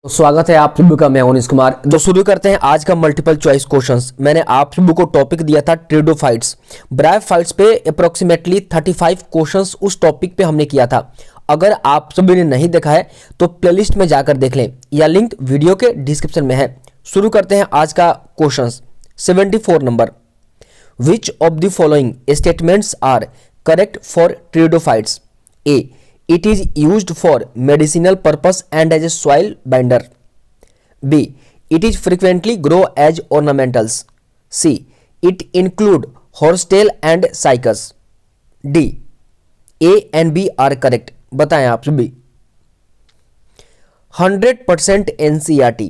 तो स्वागत है आप सभी का। मैं अनिश कुमार। तो शुरू करते हैं आज का मल्टीपल चॉइस क्वेश्चंस। मैंने आप सभी को टॉपिक दिया था ट्रेडोफाइट्स, ब्रायोफाइट्स पे अप्रोक्सीमेटली 35 क्वेश्चंस उस टॉपिक पे हमने किया था। अगर आप सभी ने नहीं देखा है तो प्लेलिस्ट में जाकर देख लें या लिंक वीडियो के डिस्क्रिप्शन में है। शुरू करते हैं आज का क्वेश्चंस। 74 नंबर, which of the following statements are correct for pteridophytes? A, it is used for medicinal purpose and as a soil binder. B, it is frequently grow as ornamentals. C, it include horsetail and cycas. D, A and B are correct. बताएं आप सभी। 100% NCERT।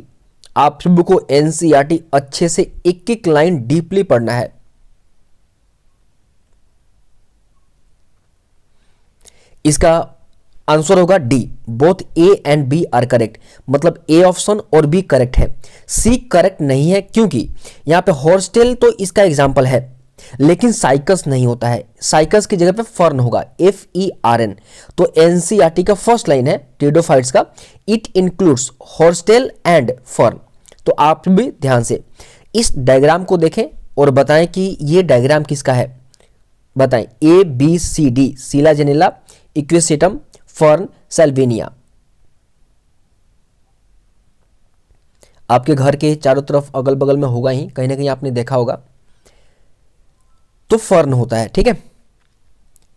आप सभी को NCERT अच्छे से एक एक लाइन डीपली पढ़ना है। इसका आंसर होगा D, both A and B are correct. मतलब ए ऑप्शन और बी करेक्ट है, सी करेक्ट नहीं है क्योंकि यहां पे हॉर्सटेल तो इसका एग्जांपल है लेकिन साइकस नहीं होता है। साइकस की जगह पे फर्न होगा, FERN। तो एनसीईआरटी का फर्स्ट लाइन है ट्रेडोफाइट्स का, it includes horsetail and fern. तो आप भी ध्यान से इस डायग्राम को देखें और बताएं कि ये डायग्राम किसका है। बताएं ABCD, सीला जेनेला, इक्वेसेटम, फर्न, सेल्वेनिया। आपके घर के चारों तरफ अगल बगल में होगा ही, कहीं ना कहीं आपने देखा होगा। तो फर्न होता है, ठीक है।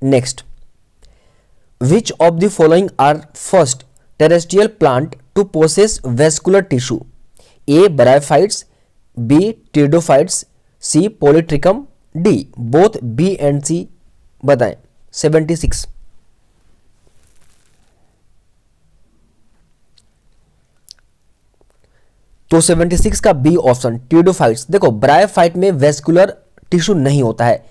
Next, which of the following are first terrestrial plant to possess vascular tissue? A, bryophytes, B, pteridophytes, C, polytrichum, D, both B and C. बताएं। 76। तो 76 का बी ऑप्शन ट्रेडोफाइट्स। देखो, ब्रायोफाइट में वेस्कुलर टिश्यू नहीं होता है।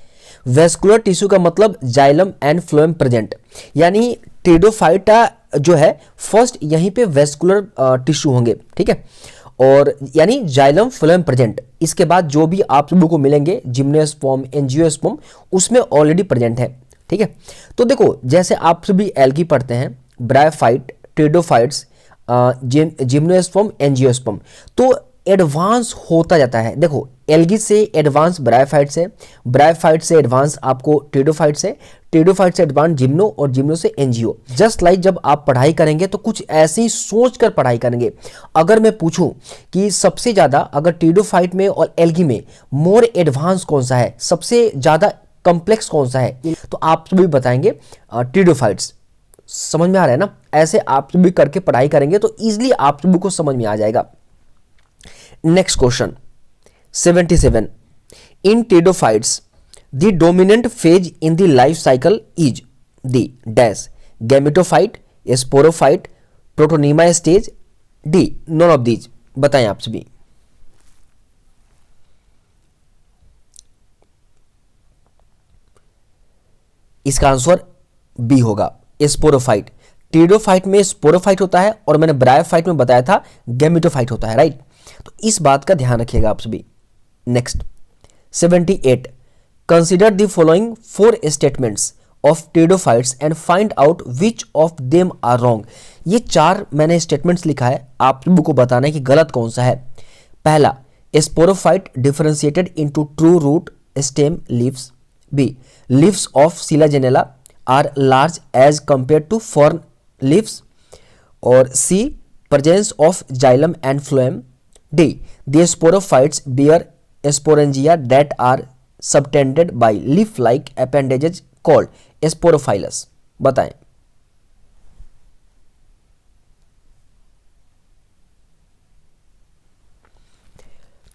वेस्कुलर टिश्यू का मतलब जाइलम एंड फ्लोएम प्रेजेंट, यानी ट्रेडोफाइट जो है फर्स्ट यहीं पे वेस्कुलर टिश्यू होंगे, ठीक है। और यानी जाइलम फ्लोएम प्रेजेंट, इसके बाद जो भी आप लोगों को मिलेंगे जिम्नोस्पर्म, एंजियोस्पर्म, उसमें ऑलरेडी प्रेजेंट है, ठीक है। तो देखो, जैसे आप सभी एल्गी पढ़ते हैं, ब्रायोफाइट, ट्रेडोफाइट्स, जिम्नोस्पर्म, एंजियोस्पर्म, तो एडवांस होता जाता है। देखो, एल्गी से एडवांस ब्रायोफाइट से, ब्रायोफाइट से एडवांस आपको ट्रेडोफाइट से, ट्रेडोफाइट से एडवांस जिम्नो, और जिम्नो से एंजियो। जस्ट लाइक जब आप पढ़ाई करेंगे तो कुछ ऐसे ही सोच कर पढ़ाई करेंगे। अगर मैं पूछूं कि सबसे ज्यादा अगर ट्रेडोफाइट में और एल्गी में मोर एडवांस कौन सा है, सबसे ज्यादा कॉम्प्लेक्स कौन सा है, तो आप सभी बताएंगे ट्रेडोफाइट्स। समझ में आ रहा है ना? ऐसे आप भी करके पढ़ाई करेंगे तो इजीली आप सभी को समझ में आ जाएगा। Next question 77, in pteridophytes the dominant phase in the life cycle is the dash, gametophyte, sporophyte, protonema stage, D, none of these. बताएं आप सभी। इसका आंसर बी होगा, स्पोरोफाइट। ट्रेडोफाइट में स्पोरोफाइट होता है और मैंने ब्रायोफाइट में बताया था गैमेटोफाइट होता है, राइट। तो इस बात का ध्यान रखिएगा आप सभी। Next 78, consider the following 4 statements of pteridophytes and find out which of them are wrong. ये 4 मैंने स्टेटमेंट्स लिखा है, आप लोगों को बताना है कि गलत कौन सा है। पहला, sporophyte differentiated into true root stem leaves. B, leaves of selaginella are large as compared to fern leaves. और C, presence of xylem and phloem. D, the sporophytes bear sporangia that are subtended by leaf-like appendages called sporophyllus. बताएं।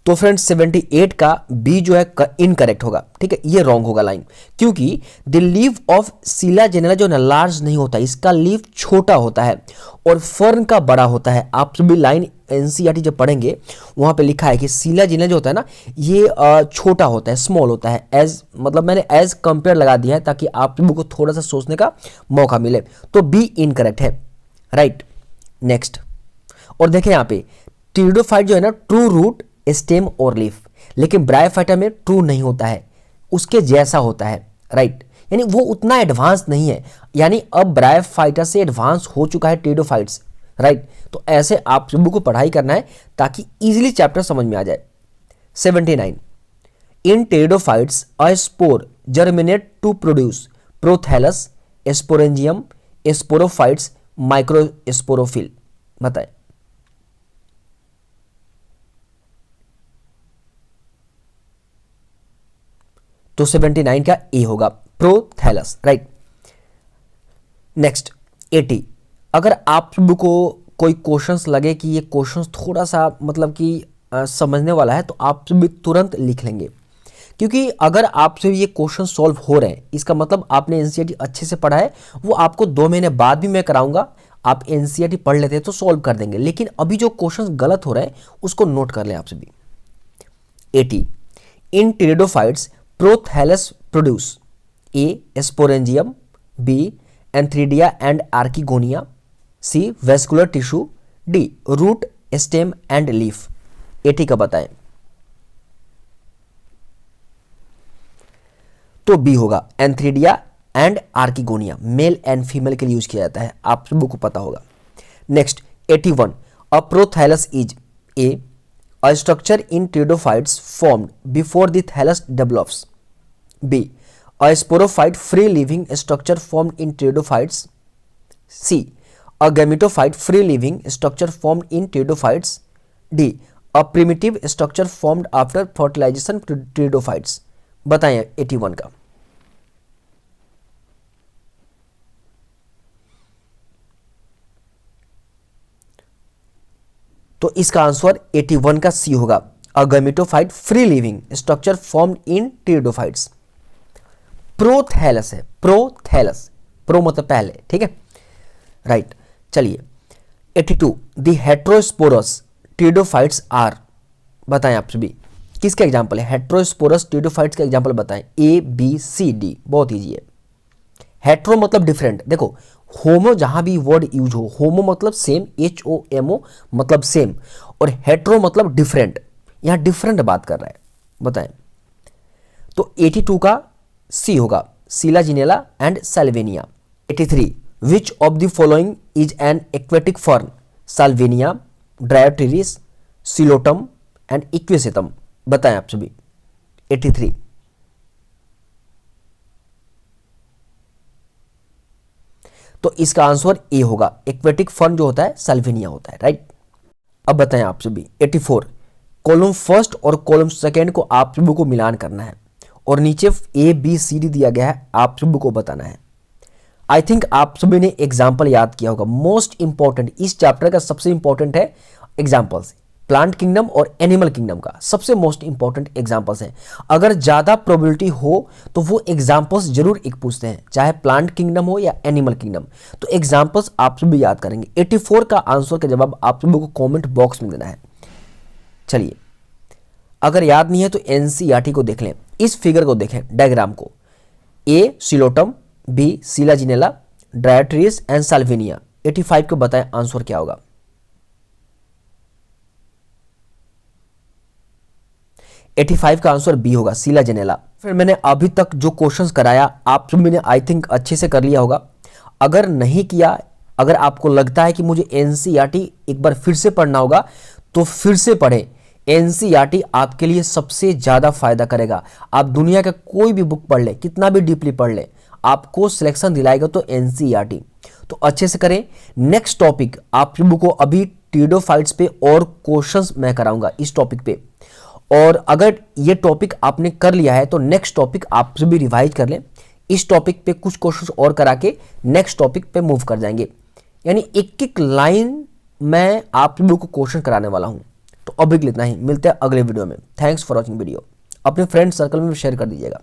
तो friends 78 का B जो है incorrect होगा, ठीक है, ये रॉन्ग होगा लाइन, क्योंकि द लीव ऑफ सीला जेनेला जो ना लार्ज नहीं होता, इसका लीव छोटा होता है और फर्न का बड़ा होता है। आप सभी लाइन एनसीईआरटी जब पढ़ेंगे वहां पे लिखा है कि सीला जेनेला जो होता है ना, ये छोटा होता है, स्मॉल होता है। एज मतलब मैंने एज कंपेयर लगा दिया है ताकि आप लोगों को थोड़ा सा सोचने का मौका मिले। तो बी इनकरेक्ट है, राइट। नेक्स्ट, और देखें यहाँ पे ट्रेडोफाइट जो है ना ट्रू रूट, स्टेम और लीफ, लेकिन ब्रायोफाइटा में ट्रू नहीं होता है, उसके जैसा होता है, राइट। यानी वो उतना एडवांस नहीं है, यानी अब ब्रायोफाइटा से एडवांस हो चुका है ट्रेडोफाइट्स, राइट। तो ऐसे आप सभी को पढ़ाई करना है ताकि इजीली चैप्टर समझ में आ जाए। 79, in pteridophytes a spore germinate to produce prothallus, sporangium, sporophytes, microsporophyll. बताएं। तो 79 का ए होगा, प्रोथैलस, राइट। नेक्स्ट 80, अगर आप सभी को कोई क्वेश्चंस लगे कि ये क्वेश्चंस थोड़ा सा मतलब कि समझने वाला है, तो आप सभी तुरंत लिख लेंगे, क्योंकि अगर आपसे ये क्वेश्चन सॉल्व हो रहे हैं इसका मतलब आपने एनसीईआरटी अच्छे से पढ़ा है। वो आपको 2 महीने बाद भी मैं कराऊंगा, आप एनसीईआरटी पढ़ लेते हैं तो सॉल्व कर देंगे, लेकिन अभी जो क्वेश्चन गलत हो रहे हैं उसको नोट कर लें आप सभी। 80, in pteridophytes prothallus produce A sporangium, B antheridia and archegonia, C vascular tissue, D root stem and leaf. 80 का बताएं। तो बी होगा, antheridia and archegonia, male and female के लिए यूज किया जाता है, आप सभी को पता होगा। Next 81, a prothallus is a uh structure in pteridophytes formed before the thallus develops, B a sporophyte free living structure formed in pteridophytes, C a gametophyte free living structure formed in pteridophytes, D a primitive structure formed after fertilisation pteridophytes. बताएं 81 का। तो इसका answer 81 का C होगा, a gametophyte free living structure formed in pteridophytes. Prothallus है, prothallus, pro मतलब पहले, ठीक है, राइट। चलिए 82, द हेट्रोस्पोरस टेरिडोफाइट्स आर। बताएं आप सभी किसका एग्जांपल है, हेट्रोस्पोरस टेरिडोफाइट्स का एग्जांपल बताएं, ए बी सी डी। बहुत इजी है। हेट्रो मतलब डिफरेंट, देखो होमो जहां भी वर्ड यूज हो, होमो मतलब सेम, HOMO मतलब सेम, और हेट्रो मतलब डिफरेंट, यहां डिफरेंट बात कर रहा है। बताएं। तो 82 का सी होगा, selaginella and salvinia. 83, which of the following is an aquatic fern, salvinia, dryopteris, psilotum and equisetum. बताएं आप सभी। 83, तो इसका आंसर ए होगा, एक्वेटिक फर्न जो होता है साल्विनिया होता है, राइट। अब बताएं आप सभी। 84, कॉलम फर्स्ट और कॉलम सेकेंड को आप सभी को मिलान करना है और नीचे ए बी सी डी दिया गया है, आप सभी को बताना है। आई थिंक आप सभी ने एग्जाम्पल याद किया होगा। मोस्ट इंपॉर्टेंट इस चैप्टर का सबसे इंपॉर्टेंट है एग्जाम्पल्स, प्लांट किंगडम और एनिमल किंगडम का सबसे मोस्ट इंपॉर्टेंट एग्जाम्पल्स हैं। अगर ज़्यादा प्रोबेबिलिटी हो तो वो एग्जाम्पल्स जरूर एक पूछते हैं, चाहे प्लांट किंगडम हो या एनिमल किंगडम, तो एग्जाम्पल्स आप सभी याद करेंगे। 84 का आंसर का जवाब आप सभी को कॉमेंट बॉक्स में देना है। चलिए, अगर याद नहीं है तो एनसीईआरटी को देख लें, इस फिगर को देखें, डायग्राम को। A psilotum, B selaginella, dryopteris and salvinia. 85 को बताएं आंसर क्या होगा। एटी 85 का आंसर बी होगा, सिलाजिनेला। फिर मैंने अभी तक जो क्वेश्चंस कराया आप सभी ने आई थिंक अच्छे से कर लिया होगा। अगर नहीं किया, अगर आपको लगता है कि मुझे एनसीईआरटी एक बार फिर से पढ़ना होगा तो फिर से पढ़ें। एनसीईआरटी आपके लिए सबसे ज़्यादा फायदा करेगा। आप दुनिया का कोई भी बुक पढ़ लें, कितना भी डीपली पढ़ लें, आपको सिलेक्शन दिलाएगा तो एनसीईआरटी। तो अच्छे से करें। नेक्स्ट टॉपिक आप सभी को अभी टेरिडोफाइट्स पे और क्वेश्चंस मैं कराऊंगा इस टॉपिक पे, और अगर ये टॉपिक आपने कर लिया है तो नेक्स्ट टॉपिक आप सभी रिवाइज कर लें। इस टॉपिक पे कुछ क्वेश्चंस और करा के नेक्स्ट टॉपिक पे मूव कर जाएंगे, यानी एक एक लाइन मैं आप लोगों को क्वेश्चन कराने वाला हूं। तो अभी इतना ही, मिलते हैं अगले वीडियो में। Thanks for watching video. अपने फ्रेंड सर्कल में शेयर कर दीजिएगा।